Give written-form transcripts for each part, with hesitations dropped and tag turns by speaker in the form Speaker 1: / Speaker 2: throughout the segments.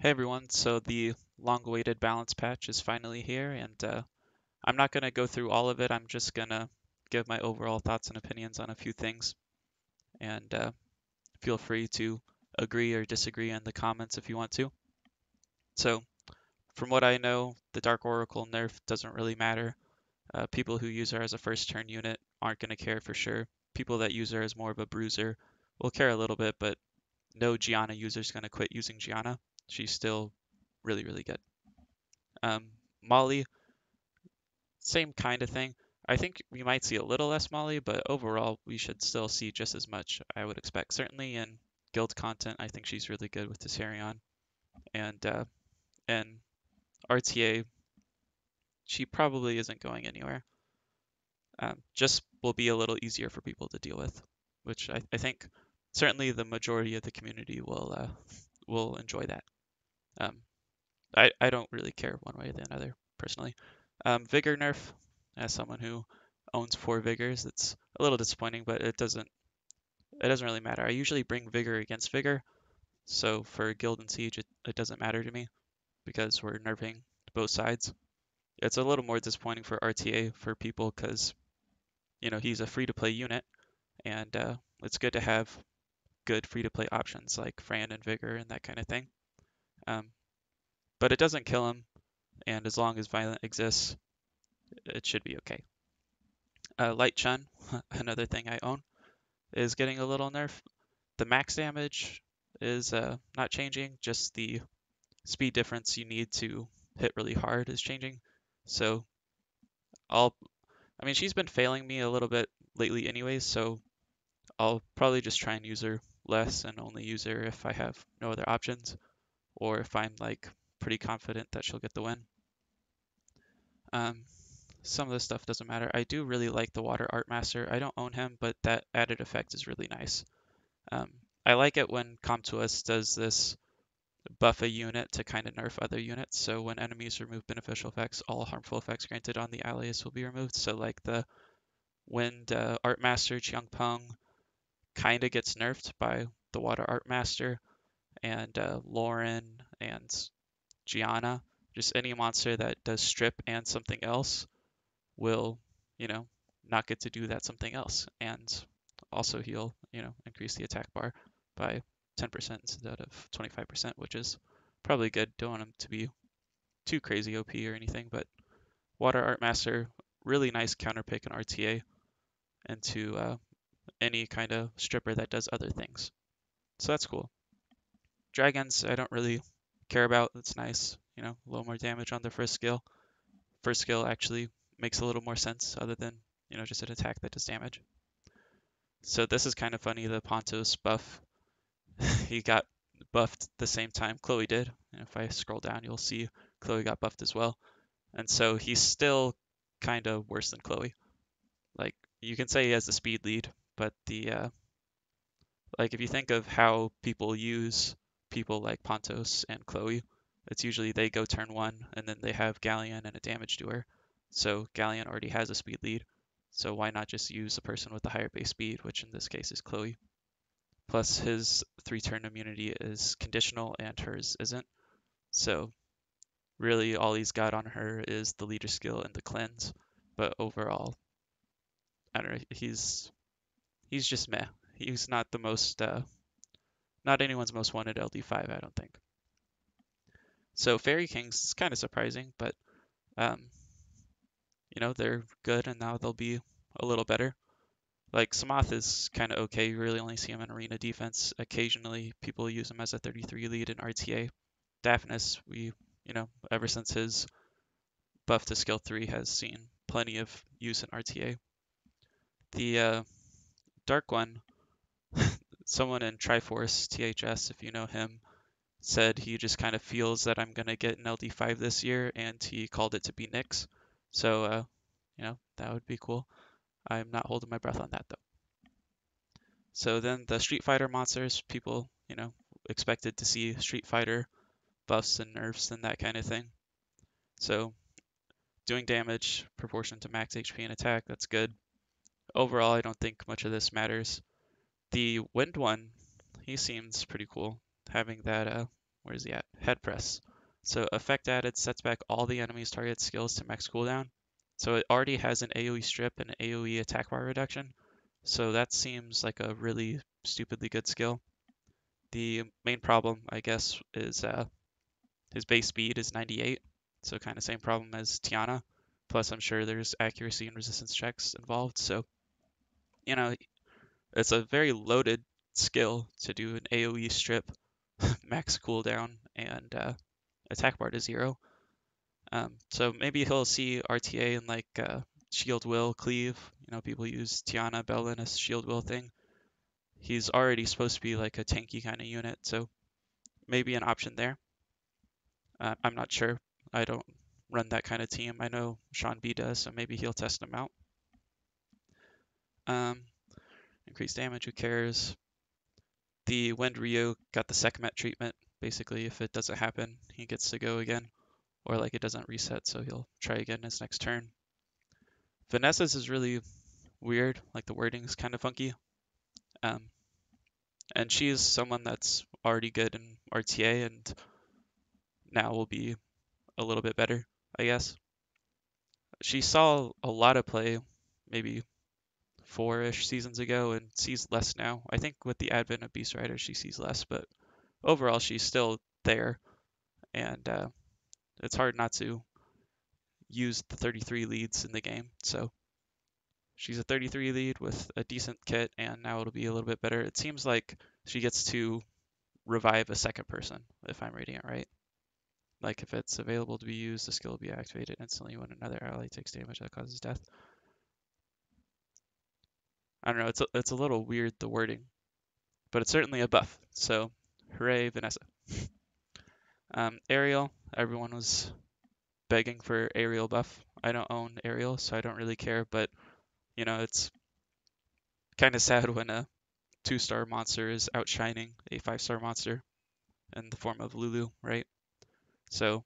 Speaker 1: Hey everyone, so the long-awaited balance patch is finally here, and I'm not going to go through all of it. I'm just going to give my overall thoughts and opinions on a few things, and feel free to agree or disagree in the comments if you want to. So, from what I know, the Dark Oracle nerf doesn't really matter. People who use her as a first turn unit aren't going to care for sure. People that use her as more of a bruiser will care a little bit, but no Gianna user is going to quit using Gianna. She's still really, really good. Um, Molly, same kind of thing. I think we might see a little less Molly, but overall we should still see just as much, I would expect. Certainly in guild content, I think she's really good with Tiserion. And RTA, she probably isn't going anywhere. Just will be a little easier for people to deal with, which I think certainly the majority of the community will enjoy that. Um, I don't really care one way or the other personally. Vigor nerf, as someone who owns 4 vigors, it's a little disappointing, but it doesn't really matter. I usually bring vigor against vigor, so for guild and siege it doesn't matter to me because we're nerfing both sides. It's a little more disappointing for RTA for people because he's a free to play unit, and it's good to have good free to play options like Fran and Vigor and that kind of thing. Um, but it doesn't kill him, and as long as Violent exists, it should be okay. Light Chun, another thing I own, is getting a little nerf. The max damage is not changing, just the speed difference you need to hit really hard is changing. So I mean, she's been failing me a little bit lately anyways, so I'll probably just try and use her less and only use her if I have no other options, or if I'm like pretty confident that she'll get the win. Um, some of this stuff doesn't matter. I do really like the Water Art Master. I don't own him, but that added effect is really nice. Um, I like it when Comtuous does this buff a unit to kind of nerf other units. So when enemies remove beneficial effects, all harmful effects granted on the allies will be removed. So like the Wind Art Master Chiangpeng kind of gets nerfed by the Water Art Master, and Lauren and Gianna. Just any monster that does strip and something else will, you know, not get to do that something else. And also he'll, increase the attack bar by 10% instead of 25%, which is probably good. Don't want him to be too crazy OP or anything, but Water Art Master, really nice counter pick in RTA into any kind of stripper that does other things. So that's cool. Dragons, I don't really care about. It's nice, a little more damage on their first skill. First skill actually makes a little more sense other than, just an attack that does damage. So this is kind of funny, the Pontos buff. He got buffed the same time Chloe did. And if I scroll down, you'll see Chloe got buffed as well. And so he's still kind of worse than Chloe. Like, you can say he has the speed lead, but like if you think of how people use people like Pontos and Chloe, it's usually they go turn 1 and then they have Galleon and a damage doer. So Galleon already has a speed lead. So why not just use a person with a higher base speed, which in this case is Chloe. Plus his 3-turn immunity is conditional and hers isn't. So really all he's got on her is the leader skill and the cleanse. But overall, I don't know, he's just meh. He's not the most not anyone's most wanted LD5, I don't think. So Fairy Kings is kind of surprising, but um, they're good and now they'll be a little better. Like Samath is kind of okay. You really only see him in arena defense. Occasionally, people use him as a 33 lead in RTA. Daphnis, ever since his buff to skill 3 has seen plenty of use in RTA. The Dark one, someone in Triforce THS, if you know him, said he just kind of feels that I'm going to get an LD5 this year, and he called it to be Nyx. So, that would be cool. I'm not holding my breath on that, though. So then the Street Fighter monsters, people, expected to see Street Fighter buffs and nerfs and that kind of thing. So doing damage proportion to max HP and attack, that's good. Overall, I don't think much of this matters. The Wind one, he seems pretty cool, having that where is he at? Head press. So effect added sets back all the enemy's target skills to max cooldown. So it already has an AoE strip and an AoE attack bar reduction. So that seems like a really stupidly good skill. The main problem, I guess, is his base speed is 98. So kind of same problem as Tiana. Plus, I'm sure there's accuracy and resistance checks involved. So, you know, it's a very loaded skill to do an AoE strip, max cooldown, and attack bar to 0. So maybe he'll see RTA and like Shield Will Cleave. People use Tiana Bellin as Shield Will thing. He's already supposed to be like a tanky kind of unit, so maybe an option there. I'm not sure. I don't run that kind of team. I know Sean B does, so maybe he'll test them out. Increased damage, who cares? The Wind Ryu got the Sekhmet treatment. Basically, if it doesn't happen, he gets to go again. Or like it doesn't reset, so he'll try again his next turn. Vanessa's is really weird, like the wording's kind of funky. And she's someone that's already good in RTA and now will be a little bit better, I guess. She saw a lot of play maybe 4-ish seasons ago and sees less now. I think with the advent of Beast Rider, she sees less, but overall she's still there, and it's hard not to use the 33 leads in the game. So she's a 33 lead with a decent kit, and now it'll be a little bit better. It seems like she gets to revive a second person, if I'm reading it right. Like if it's available to be used, the skill will be activated instantly when another ally takes damage that causes death. I don't know, it's a little weird, the wording, but it's certainly a buff. So hooray, Vanessa. Aerial, everyone was begging for aerial buff. I don't own aerial, so I don't really care, but it's kind of sad when a 2-star monster is outshining a 5-star monster in the form of Lulu, right? So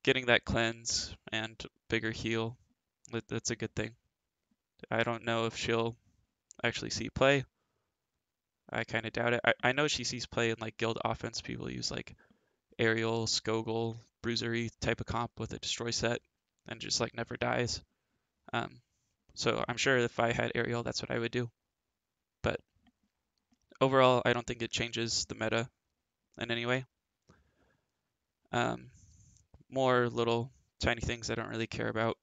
Speaker 1: getting that cleanse and bigger heal, that's a good thing. I don't know if she'll actually see play. I kind of doubt it. I know she sees play in like guild offense. People use like aerial, Skogul, bruisery type of comp with a destroy set and just like never dies. So I'm sure if I had aerial, that's what I would do. But overall, I don't think it changes the meta in any way. More little tiny things I don't really care about.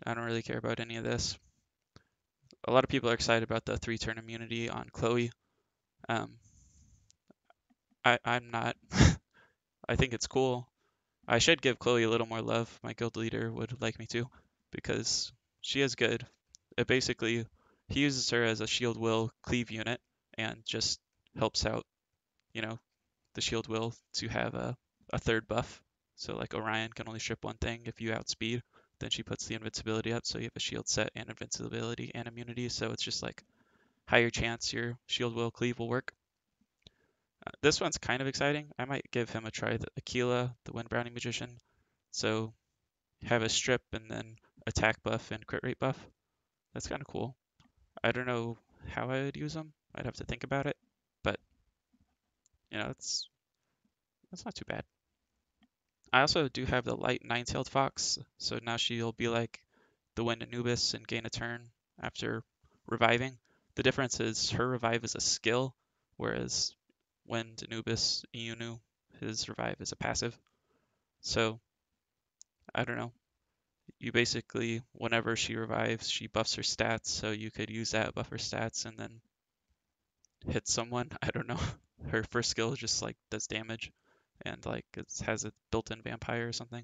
Speaker 1: I don't really care about any of this. A lot of people are excited about the 3-turn immunity on Chloe. I'm not. I think it's cool. I should give Chloe a little more love. My guild leader would like me to, because she is good. It basically, he uses her as a shield will cleave unit and just helps out, the shield will to have a third buff. So like Orion can only strip one thing. If you outspeed, then she puts the invincibility up, so you have a shield set and invincibility and immunity. So it's just like higher chance your shield will cleave will work. This one's kind of exciting. I might give him a try. The Aquila, the Wind Browning Magician. So have a strip and then attack buff and crit rate buff. That's kind of cool. I don't know how I would use them. I'd have to think about it, but that's not too bad. I also do have the light Nine-Tailed Fox, so now she'll be like the Wind Anubis and gain a turn after reviving. The difference is her revive is a skill, whereas Wind Anubis Iunu, his revive is a passive. So I don't know. You basically, whenever she revives, she buffs her stats, so you could use that, buff her stats, and then hit someone. I don't know. Her first skill just like does damage, and like it has a built-in vampire or something.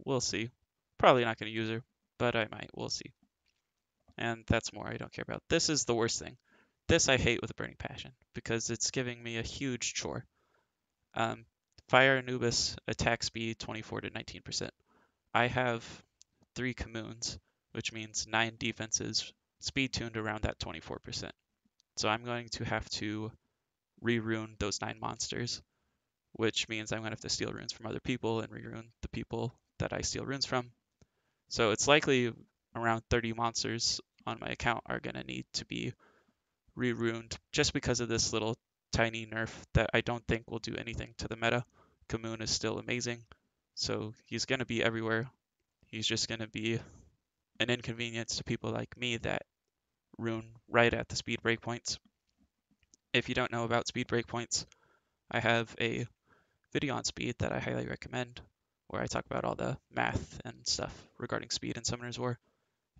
Speaker 1: We'll see. Probably not going to use her, but I might. We'll see. And that's more I don't care about. This is the worst thing. This I hate with a burning passion, because it's giving me a huge chore. Fire Anubis attack speed 24 to 19%. I have 3 communes, which means 9 defenses speed tuned around that 24%. So I'm going to have to re-rune those 9 monsters, which means I'm going to have to steal runes from other people and re-rune the people that I steal runes from. So it's likely around 30 monsters on my account are going to need to be re-runed just because of this little tiny nerf that I don't think will do anything to the meta. Kamoon is still amazing, so he's going to be everywhere. He's just going to be an inconvenience to people like me that rune right at the speed breakpoints. If you don't know about speed breakpoints, I have a video on speed that I highly recommend, where I talk about all the math and stuff regarding speed in Summoner's War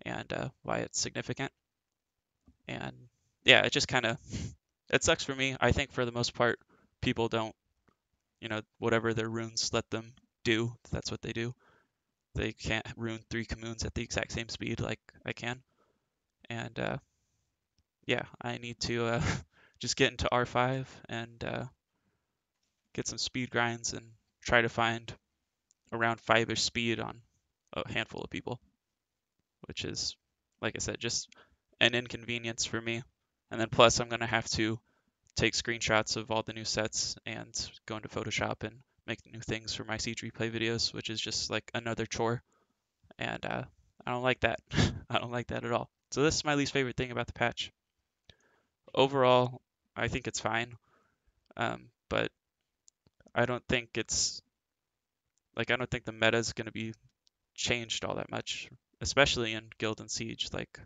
Speaker 1: and why it's significant. And yeah, it just kind of it sucks for me. I think for the most part, people don't, whatever their runes let them do, that's what they do. They can't rune 3 Kamoons at the exact same speed like I can. And yeah, I need to just get into R5 and get some speed grinds and try to find around 5-ish speed on a handful of people, which is, like I said, just an inconvenience for me. And then plus I'm going to have to take screenshots of all the new sets and go into Photoshop and make new things for my Siege replay videos, which is just like another chore. And I don't like that. I don't like that at all. So this is my least favorite thing about the patch. Overall, I think it's fine, but I don't think I don't think the meta is going to be changed all that much, especially in Guild and Siege. Like,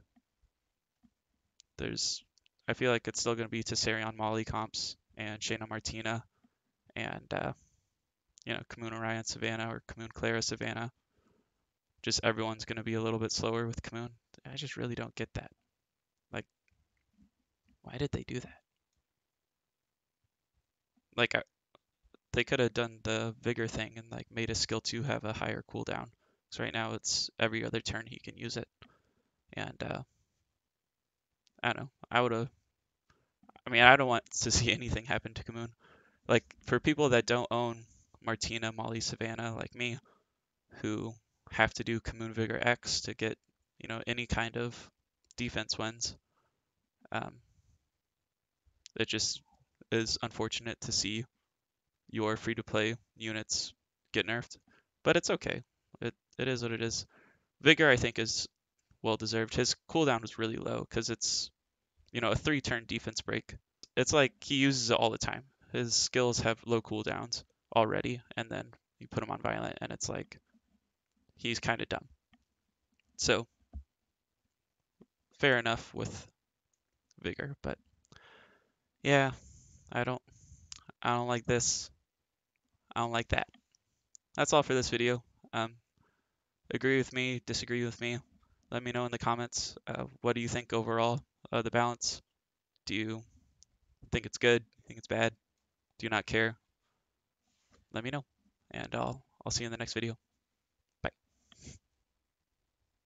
Speaker 1: I feel like it's still going to be Tessarion Molly comps and Shayna Martina and Kamoon Orion Savannah or Kamoon Clara Savannah. Just everyone's going to be a little bit slower with Kamoon. I just really don't get that. Like, why did they do that? Like, they could have done the Vigor thing and like made his skill 2 have a higher cooldown. So right now it's every other turn he can use it. And I don't know. I don't want to see anything happen to Kamoon. Like, for people that don't own Martina, Molly, Savannah, like me, who have to do Kamoon Vigor X to get, any kind of defense wins, it just is unfortunate to see your free-to-play units get nerfed. But it's okay. It is what it is. Vigor, I think, is well deserved. His cooldown was really low because it's, a 3-turn defense break. It's like he uses it all the time. His skills have low cooldowns already, and then you put him on violent, and it's like he's kind of dumb. So fair enough with Vigor, but yeah, I don't like this. I don't like that. That's all for this video. Um, Agree with me, disagree with me. Let me know in the comments. What do you think overall of the balance? Do you think it's good? Think it's bad? Do you not care? Let me know, and I'll see you in the next video.